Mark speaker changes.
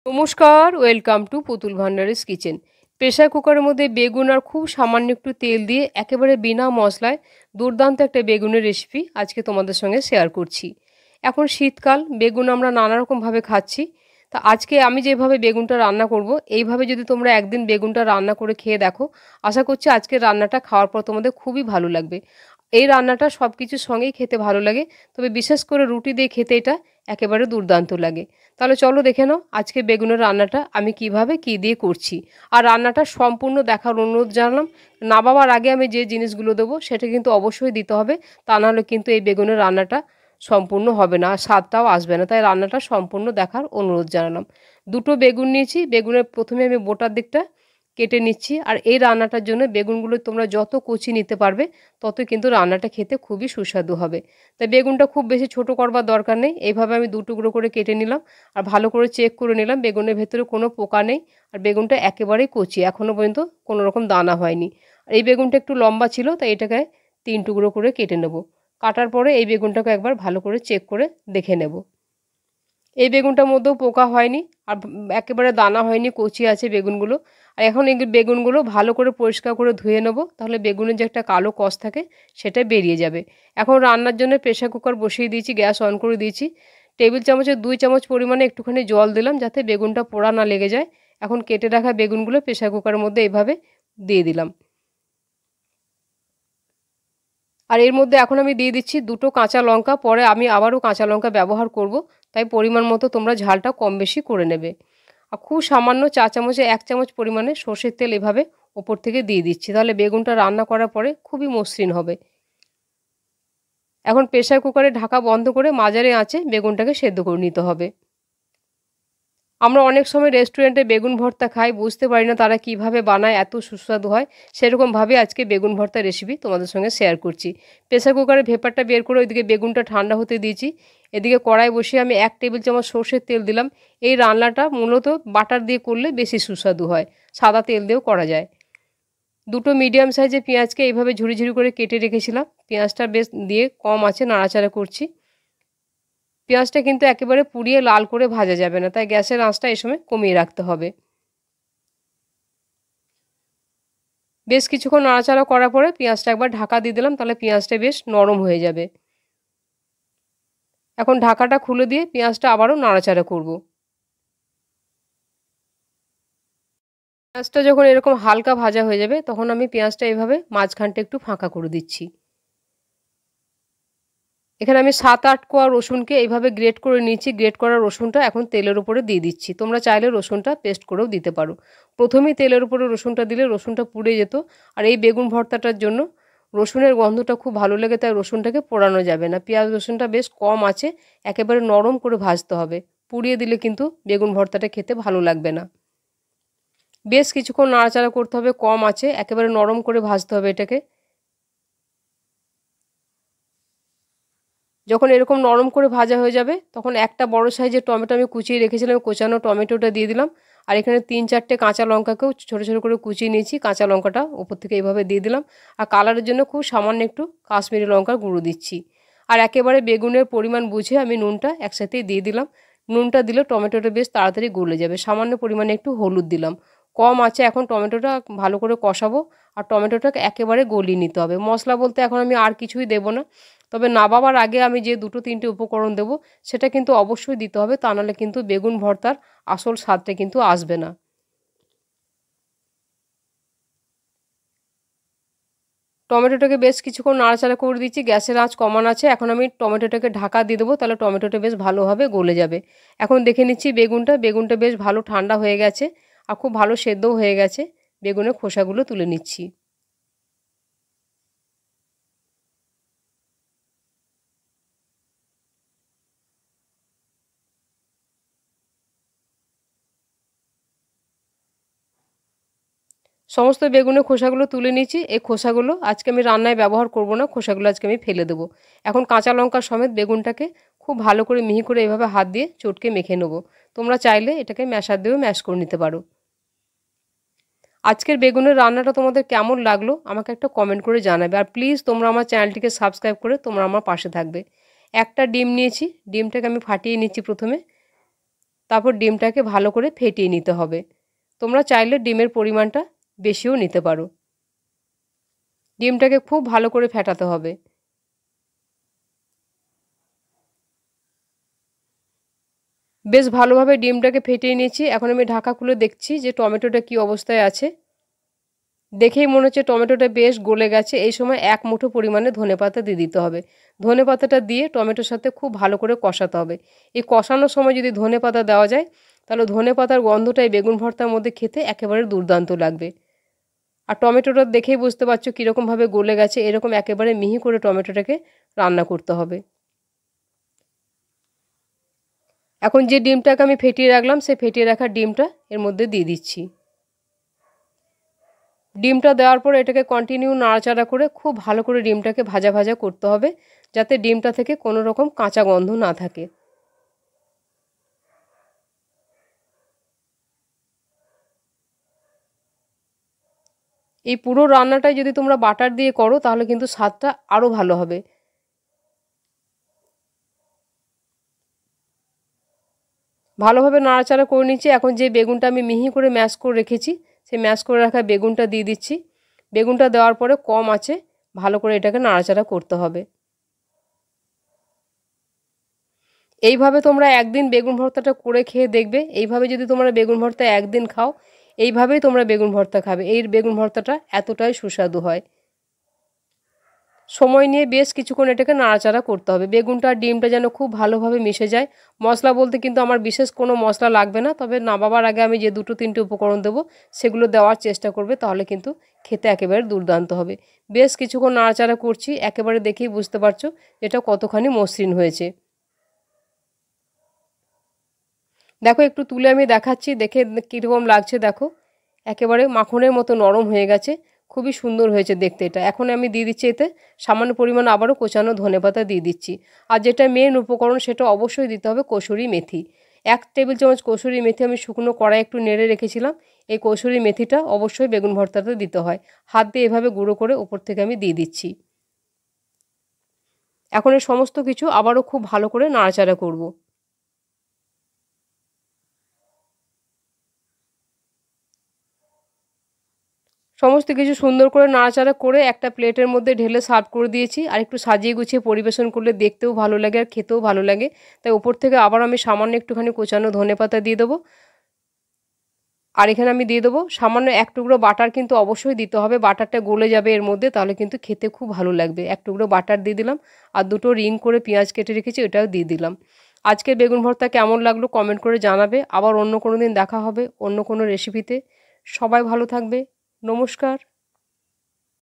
Speaker 1: নমস্কার, welcome to পুতুল ভান্ডারিস kitchen. Pressure কুকারের মধ্যে বেগুন আর খুব সামান্য একটু তেল দিয়ে একেবারে বিনা মশলায় দুর্দান্ত একটা বেগুনের রেসিপি আজকে তোমাদের সঙ্গে শেয়ার করছি। এখন শীতকাল, বেগুন আমরা নানা রকমভাবে খাচ্ছি। তা আজকে আমি যেভাবে বেগুনটা রান্না করব, এইভাবে যদি তোমরা একদিন বেগুনটা রান্না করে খেয়ে দেখো, আশা করছি আজকের রান্নাটা খাওয়ার পর তোমাদের খুবই ভালো লাগবে। এই রান্নাটা সব কিছুর সঙ্গেই খেতে ভালো লাগে, তবে বিশেষ করে রুটি দিয়ে খেতে এটা একেবারে দুর্দান্ত লাগে। তাহলে চলো দেখে নাও আজকে বেগুনের রান্নাটা আমি কিভাবে কি দিয়ে করছি। আর রান্নাটা সম্পূর্ণ দেখার অনুরোধ জানালাম। নামাবার আগে আমি যে জিনিসগুলো দেবো সেটা কিন্তু অবশ্যই দিতে হবে, তা নাহলে কিন্তু এই বেগুনের রান্নাটা সম্পূর্ণ হবে না, আর স্বাদটাও আসবে না। তাই রান্নাটা সম্পূর্ণ দেখার অনুরোধ জানালাম। দুটো বেগুন নিয়েছি, বেগুনের প্রথমে আমি বোটার দিকটা কেটে নিচ্ছি। আর এই রান্নাটার জন্য বেগুনগুলো তোমরা যত কুচি নিতে পারবে ততই কিন্তু রান্নাটা খেতে খুবই সুস্বাদু হবে। তাই বেগুনটা খুব বেশি ছোট করবার দরকার নেই, এইভাবে আমি দু টুকরো করে কেটে নিলাম। আর ভালো করে চেক করে নিলাম বেগুনের ভেতরে কোনো পোকা নেই, আর বেগুনটা একেবারেই কচি, এখনও পর্যন্ত কোনো রকম দানা হয়নি। আর এই বেগুনটা একটু লম্বা ছিল, তাই এটাকে 3 টুকরো করে কেটে নেব। কাটার পরে এই বেগুনটাকে একবার ভালো করে চেক করে দেখে নেব। এই বেগুনটার মধ্যেও পোকা হয়নি, আর একেবারে দানা হয়নি, কচি আছে বেগুনগুলো। আর এখন এই বেগুনগুলো ভালো করে পরিষ্কার করে ধুয়ে নেব, তাহলে বেগুনের যে একটা কালো কষ থাকে সেটা বেরিয়ে যাবে। এখন রান্নার জন্য প্রেসার কুকার বসিয়ে দিয়েছি, গ্যাস অন করে দিয়েছি। টেবিল চামচের 2 চামচ পরিমাণে একটুখানি জল দিলাম, যাতে বেগুনটা পোড়া না লেগে যায়। এখন কেটে রাখা বেগুনগুলো প্রেসার কুকারের মধ্যে এইভাবে দিয়ে দিলাম। আর এর মধ্যে এখন আমি দিয়ে দিচ্ছি 2 কাঁচা লঙ্কা, পরে আমি আবারও কাঁচা লঙ্কা ব্যবহার করব, তাই পরিমাণ মতো তোমরা ঝালটা কম বেশি করে নেবে। আর খুব সামান্য 4 চামচে 1 চামচ পরিমাণে সর্ষের তেল এভাবে ওপর থেকে দিয়ে দিচ্ছি, তাহলে বেগুনটা রান্না করার পরে খুবই মসৃণ হবে। এখন প্রেসার কুকারে ঢাকা বন্ধ করে মাঝারি আঁচে বেগুনটাকে সেদ্ধ করে নিতে হবে। আমরা অনেক সময় রেস্টুরেন্টে বেগুন ভর্তা খাই, বুঝতে পারি না তারা কিভাবে বানায়, এত সুস্বাদু হয়। সেরকমভাবে আজকে বেগুন ভর্তা রেসিপি তোমাদের সঙ্গে শেয়ার করছি। প্রেসার কুকারে ভেপারটা বের করে ওইদিকে বেগুনটা ঠান্ডা হতে দিয়েছি। এদিকে কড়াই বসিয়ে আমি 1 টেবিল চামচ সর্ষের তেল দিলাম। এই রান্নাটা মূলত বাটার দিয়ে করলে বেশি সুস্বাদু হয়, সাদা তেল দিয়েও করা যায়। দুটো মিডিয়াম সাইজের পেঁয়াজকে এইভাবে ঝুড়ি ঝুড়ি করে কেটে রেখেছিলাম। পেঁয়াজটা বেশ দিয়ে কম আঁচে নাড়াচাড়া করছি। পেঁয়াজটা কিন্তু একেবারে পুড়িয়ে লাল করে ভাজা যাবে না, তাই গ্যাসের আঁচটা এই সময় কমিয়ে রাখতে হবে। বেশ কিছুক্ষণ নাড়াচাড়া করার পরে পেঁয়াজটা একবার ঢাকা দিয়ে দিলাম, তাহলে পেঁয়াজটা বেশ নরম হয়ে যাবে। এখন ঢাকাটা খুলে দিয়ে পেঁয়াজটা আবারও নাড়াচাড়া করব। পেঁয়াজটা যখন এরকম হালকা ভাজা হয়ে যাবে, তখন আমি পেঁয়াজটা এভাবে মাঝখানটা একটু ফাঁকা করে দিচ্ছি। এখানে আমি 7-8 কোয়া রসুনকে এইভাবে গ্রেট করে নিয়েছি। গ্রেট করা রসুনটা এখন তেলের উপরে দিয়ে দিচ্ছি। তোমরা চাইলে রসুনটা পেস্ট করেও দিতে পারো। প্রথমেই তেলের উপরে রসুনটা দিলে রসুনটা পুড়ে যেত। আর এই বেগুন ভর্তাটার জন্য রসুনের গন্ধটা খুব ভালো লাগে, তাই রসুনটাকে পোড়ানো যাবে না। পেঁয়াজ রসুনটা বেশ কম আছে, একেবারে নরম করে ভাজতে হবে। পুড়িয়ে দিলে কিন্তু বেগুন ভর্তাটা খেতে ভালো লাগবে না। বেশ কিছুক্ষণ নাড়াচাড়া করতে হবে, কম আছে, একেবারে নরম করে ভাজতে হবে এটাকে। যখন এরকম নরম করে ভাজা হয়ে যাবে, তখন একটা বড় সাইজের টমেটো আমি কুচিয়ে রেখেছিলাম, কোচানো টমেটোটা দিয়ে দিলাম। আর এখানে 3-4টে কাঁচা লঙ্কাকেও ছোটো ছোটো করে কুচিয়ে নিয়েছি, কাঁচা লঙ্কাটা ওপর থেকে এইভাবে দিয়ে দিলাম। আর কালারের জন্য খুব সামান্য একটু কাশ্মীরি লঙ্কার গুঁড়ো দিচ্ছি। আর একেবারে বেগুনের পরিমাণ বুঝে আমি নুনটা একসাথেই দিয়ে দিলাম। নুনটা দিলে টমেটোটা বেশ তাড়াতাড়ি গলে যাবে। সামান্য পরিমাণে একটু হলুদ দিলাম। কম আছে এখন টমেটোটা ভালো করে কষাবো, আর টমেটোটাকে একেবারে গলিয়ে নিতে হবে। মশলা বলতে এখন আমি আর কিছুই দেবো না, তবে নামাবার আগে আমি যে 2-3টে উপকরণ দেবো সেটা কিন্তু অবশ্যই দিতে হবে, তা নাহলে কিন্তু বেগুন ভর্তার আসল স্বাদটা কিন্তু আসবে না। টমেটোটাকে বেশ কিছুক্ষণ নাড়াচাড়া করে দিচ্ছি, গ্যাসের আঁচ কমানো আছে। এখন আমি টমেটোটাকে ঢাকা দিয়ে দেবো, তাহলে টমেটোটা বেশ ভালোভাবে গলে যাবে। এখন দেখে নিচ্ছি বেগুনটা বেশ ভালো ঠান্ডা হয়ে গেছে, আর খুব ভালো সেদ্ধও হয়ে গেছে। বেগুনের খোসাগুলো তুলে নিচ্ছি। সমস্ত বেগুনের খোসাগুলো তুলে নিয়েছি। এই খোসাগুলো আজকে আমি রান্নায় ব্যবহার করব না, খোসাগুলো আজকে আমি ফেলে দেবো। এখন কাঁচা লঙ্কা সমেত বেগুনটাকে খুব ভালো করে মিহি করে এভাবে হাত দিয়ে চটকে মেখে নেব। তোমরা চাইলে এটাকে ম্যাশার দিয়েও ম্যাশ করে নিতে পারো। আজকের বেগুনের রান্নাটা তোমাদের কেমন লাগলো আমাকে একটা কমেন্ট করে জানাবে। আর প্লিজ তোমরা আমার চ্যানেলটিকে সাবস্ক্রাইব করে তোমরা আমার পাশে থাকবে। একটা ডিম নিয়েছি, ডিমটাকে আমি ফাটিয়ে নিচ্ছি প্রথমে। তারপর ডিমটাকে ভালো করে ফেটিয়ে নিতে হবে। তোমরা চাইলে ডিমের পরিমাণটা বেশিও নিতে পারো। ডিমটাকে খুব ভালো করে ফেটাতে হবে। বেশ ভালোভাবে ডিমটাকে ফেটিয়ে নিয়েছি। এখন আমি ঢাকা খুলে দেখছি যে টমেটোটা কি অবস্থায় আছে। দেখেই মনে হচ্ছে টমেটোটা বেশ গলে গেছে। এই সময় 1 মুঠো পরিমাণে ধনেপাতা দিয়ে দিতে হবে। ধনেপাতাটা দিয়ে টমেটোর সাথে খুব ভালো করে কষাতে হবে। এই কষানোর সময় যদি ধনেপাতা দেওয়া যায় তাহলে ধনেপাতার গন্ধটা এই বেগুন ভর্তার মধ্যে খেতে একেবারে দুর্দান্ত লাগবে। আর টমেটোটা দেখেই বুঝতে পারছো কীরকমভাবে গলে গেছে। এরকম একেবারে মিহি করে টমেটোটাকে রান্না করতে হবে। এখন যে ডিমটাকে আমি ফেটিয়ে রাখলাম সেই ফেটিয়ে রাখা ডিমটা এর মধ্যে দিয়ে দিচ্ছি। ডিমটা দেওয়ার পর এটাকে কন্টিনিউ নাড়াচাড়া করে খুব ভালো করে ডিমটাকে ভাজা ভাজা করতে হবে, যাতে ডিমটা থেকে কোনো রকম কাঁচা গন্ধ না থাকে। এই পুরো রান্নাটাই যদি তোমরা বাটার দিয়ে করো তাহলে কিন্তু স্বাদটা আরও ভালো হবে। ভালোভাবে নাড়াচাড়া করে নিচ্ছি। এখন যে বেগুনটা আমি মিহি করে ম্যাশ করে রেখেছি সেই ম্যাশ করে রাখা বেগুনটা দিয়ে দিচ্ছি। বেগুনটা দেওয়ার পরে কম আঁচে ভালো করে এটাকে নাড়াচাড়া করতে হবে। এইভাবে তোমরা একদিন বেগুন ভর্তাটা করে খেয়ে দেখবে। এইভাবে যদি তোমরা বেগুন ভর্তা একদিন খাও, এইভাবেই তোমরা বেগুন ভর্তা খাবে। এই বেগুন ভর্তাটা এতটাই সুস্বাদু হয়। সময় নিয়ে বেশ কিছুক্ষণ এটাকে নাড়াচাড়া করতে হবে। বেগুনটা আর ডিমটা যেন খুব ভালোভাবে মিশে যায়। মশলা বলতে কিন্তু আমার বিশেষ কোনো মশলা লাগবে না, তবে নামাবার আগে আমি যে 2-3টে উপকরণ দেবো সেগুলো দেওয়ার চেষ্টা করবে, তাহলে কিন্তু খেতে একেবারে দুর্দান্ত হবে। বেশ কিছুক্ষণ নাড়াচাড়া করছি, একেবারে দেখেই বুঝতে পারছো এটা কতখানি মসৃণ হয়েছে। দেখো একটু তুলে আমি দেখাচ্ছি, দেখে কীরকম লাগছে দেখো। একেবারে মাখনের মতো নরম হয়ে গেছে, খুবই সুন্দর হয়েছে দেখতে এটা। এখন আমি দিয়ে দিচ্ছি এতে সামান্য পরিমাণ আবারও কোচানো ধনেপাতা দিয়ে দিচ্ছি। আর যেটা মেন উপকরণ সেটা অবশ্যই দিতে হবে কসুরি মেথি। 1 টেবিল চামচ কসুরি মেথি আমি শুকনো কড়াই একটু নেড়ে রেখেছিলাম। এই কসুরি মেথিটা অবশ্যই বেগুন ভর্তাতে দিতে হয়। হাত দিয়ে এভাবে গুঁড়ো করে ওপর থেকে আমি দিয়ে দিচ্ছি। এখন এই সমস্ত কিছু আবারও খুব ভালো করে নাড়াচাড়া করব। সমস্ত কিছু সুন্দর করে নাড়াচাড়া করে একটা প্লেটের মধ্যে ঢেলে সার্ভ করে দিয়েছি। আর একটু সাজিয়ে গুছিয়ে পরিবেশন করলে দেখতেও ভালো লাগে আর খেতেও ভালো লাগে। তাই উপর থেকে আবার আমি সামান্য একটুখানি কোচানো ধনেপাতা দিয়ে দেবো। আর এখানে আমি দিয়ে দেবো সামান্য 1 টুকরো বাটার, কিন্তু অবশ্যই দিতে হবে। বাটারটা গলে যাবে এর মধ্যে, তাহলে কিন্তু খেতে খুব ভালো লাগবে। 1 টুকরো বাটার দিয়ে দিলাম। আর 2টো রিং করে পেঁয়াজ কেটে রেখেছি, ওটাও দিয়ে দিলাম। আজকের বেগুন ভর্তা কেমন লাগলো কমেন্ট করে জানাবে। আবার অন্য কোনো দিন দেখা হবে অন্য কোনো রেসিপিতে। সবাই ভালো থাকবে। নমস্কার।